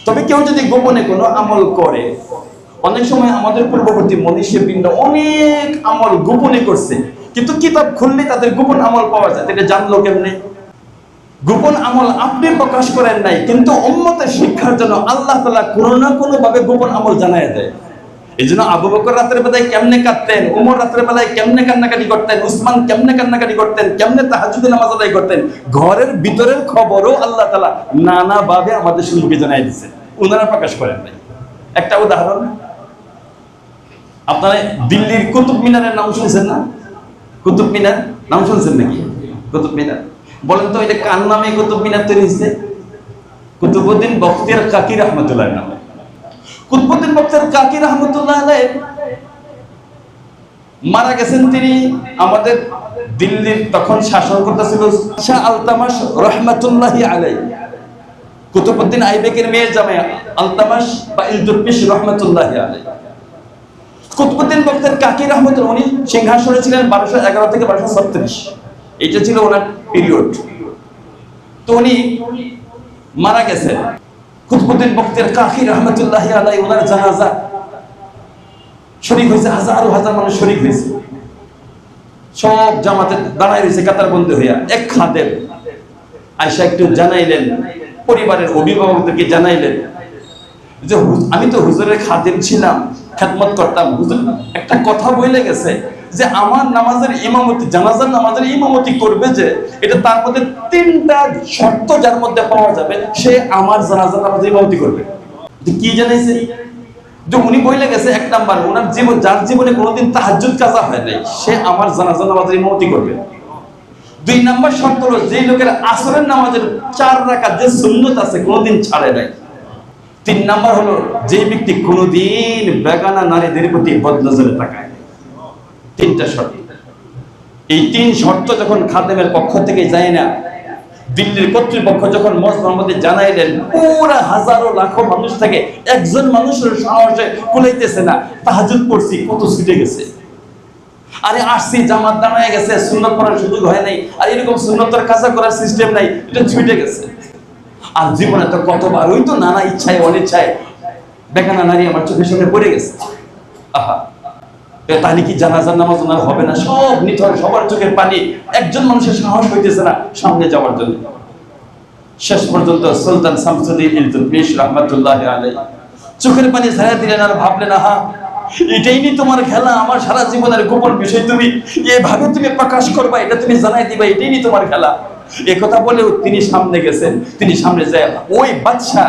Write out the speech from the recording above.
তবে কেউ যদি গোপনে কোনো আমল করে, অনেক সময় আমাদের পূর্ববর্তী মনীষীবৃন্দ অনেক আমল গোপনে করছে, কিন্তু কিতাব খুললে তাদের গোপন আমল পাওয়া যায়। এটা জানলো কেমনে? গোপন আমল আপনি প্রকাশ করেন নাই, কিন্তু উম্মতের শিক্ষার জন্য আল্লাহ তাআলা কোনো না কোনো ভাবে গোপন আমল জানায় দেয়। এই জন্য আবু বকর রাতের বেলায় কেমনে কাঁদতেন, উমর রাতের বেলায় কেমনে কান্নাকাটি করতেন, উসমান কেমনে কান্নাকাটি করতেন, কেমনে তাহাজ্জুদে নামাজ আদায় করতেন, ঘরের ভিতরের খবরও আল্লাহ তাআলা নানা ভাবে আমাদের সম্মুখে জানাই দিয়েছে, ওনারা প্রকাশ করেন নাই। একটা উদাহরণ, আপনারা দিল্লির কুতুব মিনারের নাম শুনছেন না? কুতুব মিনার নাম শুনছেন নাকি? কুতুব মিনার বলেন তো, এটা কার নামে কুতুব মিনার তৈরি হয়েছে? কুতুবউদ্দিন বখতিয়ার কাকি রহমতুল্লাহ নামে। কুতুবউদ্দিন বখতিয়ার কাকি রহমতুল্লাহ আলাইহি মারা গেছেন। তিনি আমাদের দিল্লির তখন শাসন করতেছিল শাহ আলতামাশ রহমাতুল্লাহি আলাইহি। কুতুবউদ্দিন আইবেকের মেয়ের জামাই আলতামাশ বা ইলতুৎমিশ রহমাতুল্লাহি আলাইহি। কুতুবউদ্দিন বখতিয়ার কাকি রহমতুল্লাহ, উনি সিংহাসনে ছিলেন 1211 থেকে 1236, এটা ছিল ওনার পিরিয়ড। তো উনি মারা গেছেন। কুতুবউদ্দিন বখতিয়ার কাকি রহমতুল্লাহি আলাইহি ওনার জানাজা শরীক হয়েছে, হাজার হাজার মানুষ শরীক হয়েছে, সব জামাতে দাঁড়ায় রয়েছে কাতারবন্দি হইয়া। এক খাদেম আয়েশা একটু জানাইলেন, পরিবারের অভিভাবকদেরকে জানাইলেন যে আমি তো হুজুরের খাদেম ছিলাম, খেদমত করতাম, হুজুর একটা কথা বলে গেছে যে আমার নামাজের ইমামতি, জানাজার নামাজের ইমামতি করবে যে, এটা তার মধ্যে 3টা শর্ত যার মধ্যে পাওয়া যাবে, সে আমার জানাজার নামাজের ইমামতি করবে। কি জানাইছে? যে উনি বলে গেছে, 1 নাম্বার, ওনার জীবন, যার জীবনে কোনোদিন তাহাজ্জুদ কাজা হয় নাই, সে আমার জানাজার নামাজের ইমামতি করবে। 2 নাম্বার শর্ত হলো, যে লোকের আসরের নামাজের 4 রাকাত যে সুন্নত আছে কোনোদিন ছাড়ে নাই। 3 নাম্বার হলো, যে ব্যক্তি কোনোদিন বেগানা নারীদের প্রতি বদনজরে তাকায় নাই। 3টা শর্ত। এই 3 শর্ত যখন খাদেমের পক্ষ থেকে যায় না, দিল্লির কর্তৃপক্ষ যখন মসজিদের মধ্যে জানাইলেন, পুরো হাজারো লাখো মানুষ থেকে একজন মানুষের সাহসে কুলাইতেছে না, তাহাজ্জুদ পড়ছি কত ছুটে গেছে, আরে আসছি জামাত দাঁড়ায় গেছে, সুন্নাত পড়ার সুযোগ হয় নাই, আর এরকম সুন্নতের কাজা করার সিস্টেম নাই, এটা ছুটে গেছে। আর জীবনে তো কতবার ওই তো নানা ইচ্ছায় অনিচ্ছায় বেগানা নারী আমার চোখের সামনে পড়ে গেছে। আহা, তাহলে কি জানাজার নামাজ ওনার হবে না? সব নিথর, সবার চোখের পানি, একজন মানুষের সাহস হইতেছে না সামনে যাওয়ার জন্য। শেষ পর্যন্ত সুলতান শামসুদ্দীন ইলতুৎমিশ রাহমাতুল্লাহি আলাইহি চোখের পানি ছায়া দিলেন আর ভাবলেন, আহা, এটাই নি তোমার খেলা, আমার সারা জীবনের গোপন বিষয় তুমি এভাবে তুমি প্রকাশ করবা, এটা তুমি জানাই দিবা, এটাই নি তোমার খেলা। এ কথা বলেও তিনি সামনে গেছেন। তিনি সামনে যায় ওই বাদশা